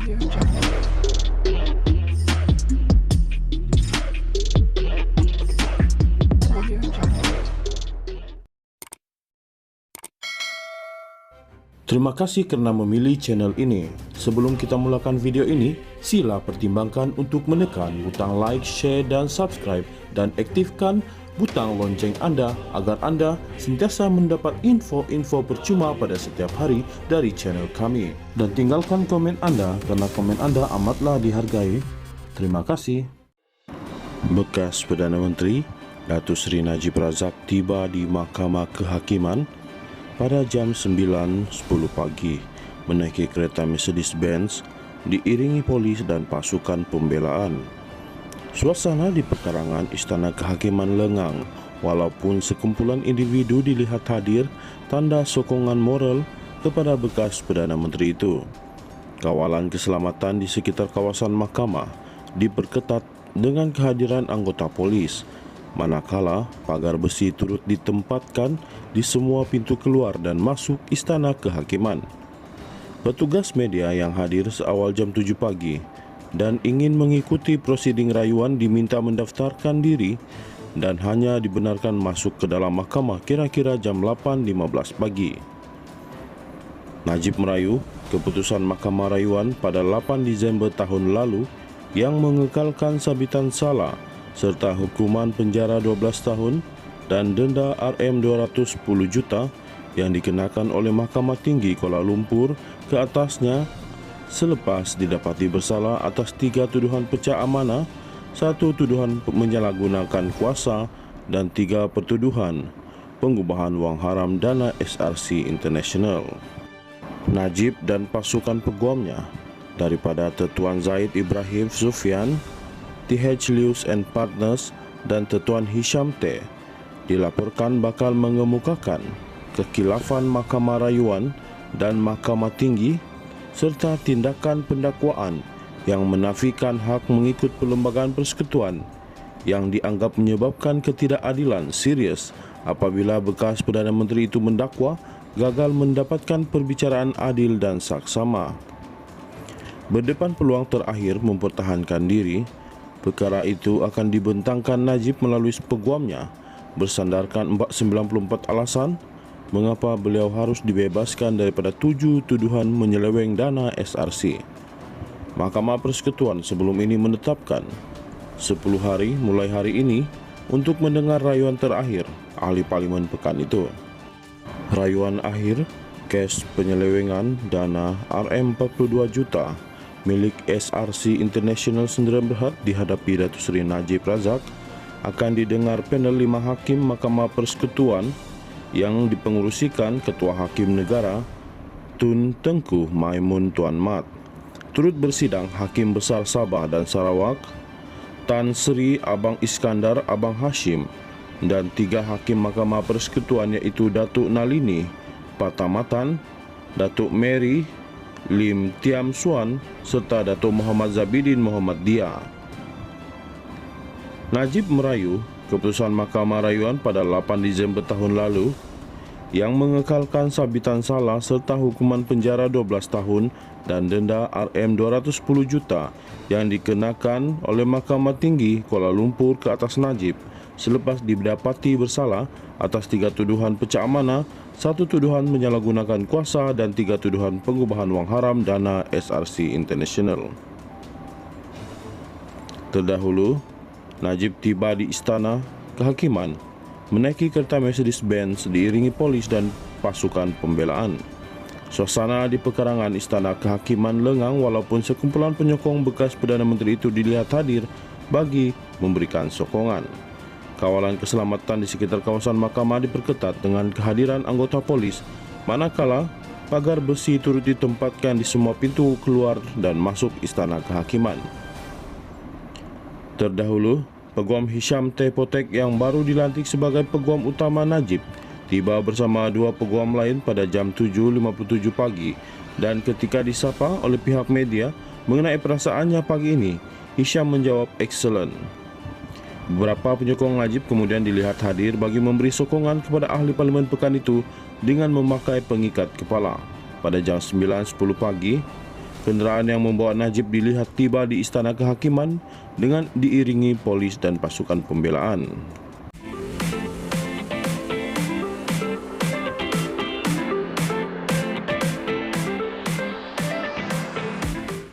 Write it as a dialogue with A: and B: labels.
A: Terima kasih kerana memilih channel ini. Sebelum kita mulakan video ini, sila pertimbangkan untuk menekan butang like, share dan subscribe dan aktifkan butang lonceng anda agar anda sentiasa mendapat info-info percuma pada setiap hari dari channel kami. Dan tinggalkan komen anda kerana komen anda amatlah dihargai. Terima kasih. Bekas Perdana Menteri Datuk Seri Najib Razak tiba di Mahkamah Kehakiman pada jam 9.10 pagi menaiki kereta Mercedes-Benz diiringi polis dan pasukan pembelaan. Suasana di perkarangan Istana Kehakiman lengang walaupun sekumpulan individu dilihat hadir tanda sokongan moral kepada bekas Perdana Menteri itu. Kawalan keselamatan di sekitar kawasan mahkamah diperketat dengan kehadiran anggota polis, manakala pagar besi turut ditempatkan di semua pintu keluar dan masuk Istana Kehakiman. Petugas media yang hadir seawal jam 7 pagi dan ingin mengikuti prosiding rayuan diminta mendaftarkan diri dan hanya dibenarkan masuk ke dalam mahkamah kira-kira jam 8.15 pagi. Najib merayu keputusan Mahkamah Rayuan pada 8 Disember tahun lalu yang mengekalkan sabitan salah serta hukuman penjara 12 tahun dan denda RM210 juta yang dikenakan oleh Mahkamah Tinggi Kuala Lumpur ke atasnya selepas didapati bersalah atas 3 tuduhan pecah amanah, 1 tuduhan menyalahgunakan kuasa dan 3 pertuduhan pengubahan wang haram dana SRC International. Najib dan pasukan peguamnya daripada Tuan Zaid Ibrahim Sufyan, TH Lewis and Partners dan Tuan Hisham T dilaporkan bakal mengemukakan kekhilafan Mahkamah Rayuan dan Mahkamah Tinggi serta tindakan pendakwaan yang menafikan hak mengikut Perlembagaan Persekutuan yang dianggap menyebabkan ketidakadilan serius apabila bekas Perdana Menteri itu mendakwa gagal mendapatkan perbicaraan adil dan saksama. Berdepan peluang terakhir mempertahankan diri, perkara itu akan dibentangkan Najib melalui peguamnya bersandarkan 94 alasan mengapa beliau harus dibebaskan daripada 7 tuduhan menyeleweng dana SRC. Mahkamah Persekutuan sebelum ini menetapkan 10 hari mulai hari ini untuk mendengar rayuan terakhir ahli parlimen pekan itu. Rayuan akhir kes penyelewengan dana RM42 juta milik SRC International Sdn Bhd dihadapi Datuk Seri Najib Razak akan didengar panel 5 hakim Mahkamah Persekutuan yang dipengerusikan Ketua Hakim Negara Tun Tengku Maimun Tuan Mat. Turut bersidang Hakim Besar Sabah dan Sarawak Tan Sri Abang Iskandar Abang Hashim dan 3 hakim Mahkamah Persekutuan iaitu Datuk Nalini Patamatan, Datuk Mary Lim Tiam Suan serta Datuk Muhammad Zabidin Muhammad Dia. Najib merayu keputusan Mahkamah Rayuan pada 8 Disember tahun lalu yang mengekalkan sabitan salah serta hukuman penjara 12 tahun dan denda RM210 juta yang dikenakan oleh Mahkamah Tinggi Kuala Lumpur ke atas Najib selepas didapati bersalah atas 3 tuduhan pecah amanah, 1 tuduhan menyalahgunakan kuasa dan 3 tuduhan pengubahan wang haram dana SRC International. Terdahulu, Najib tiba di Istana Kehakiman menaiki kereta Mercedes-Benz diiringi polis dan pasukan pembelaan. Suasana di perkarangan Istana Kehakiman lengang walaupun sekumpulan penyokong bekas Perdana Menteri itu dilihat hadir bagi memberikan sokongan. Kawalan keselamatan di sekitar kawasan mahkamah diperketat dengan kehadiran anggota polis, manakala pagar besi turut ditempatkan di semua pintu keluar dan masuk Istana Kehakiman. Terdahulu, Peguam Hisham T. Potek yang baru dilantik sebagai Peguam Utama Najib tiba bersama 2 peguam lain pada jam 7.57 pagi dan ketika disapa oleh pihak media mengenai perasaannya pagi ini, Hisham menjawab excellent. Beberapa penyokong Najib kemudian dilihat hadir bagi memberi sokongan kepada ahli parlimen pekan itu dengan memakai pengikat kepala. Pada jam 9.10 pagi, Kendaraan yang membawa Najib dilihat tiba di Istana Kehakiman dengan diiringi polis dan pasukan pembelaan.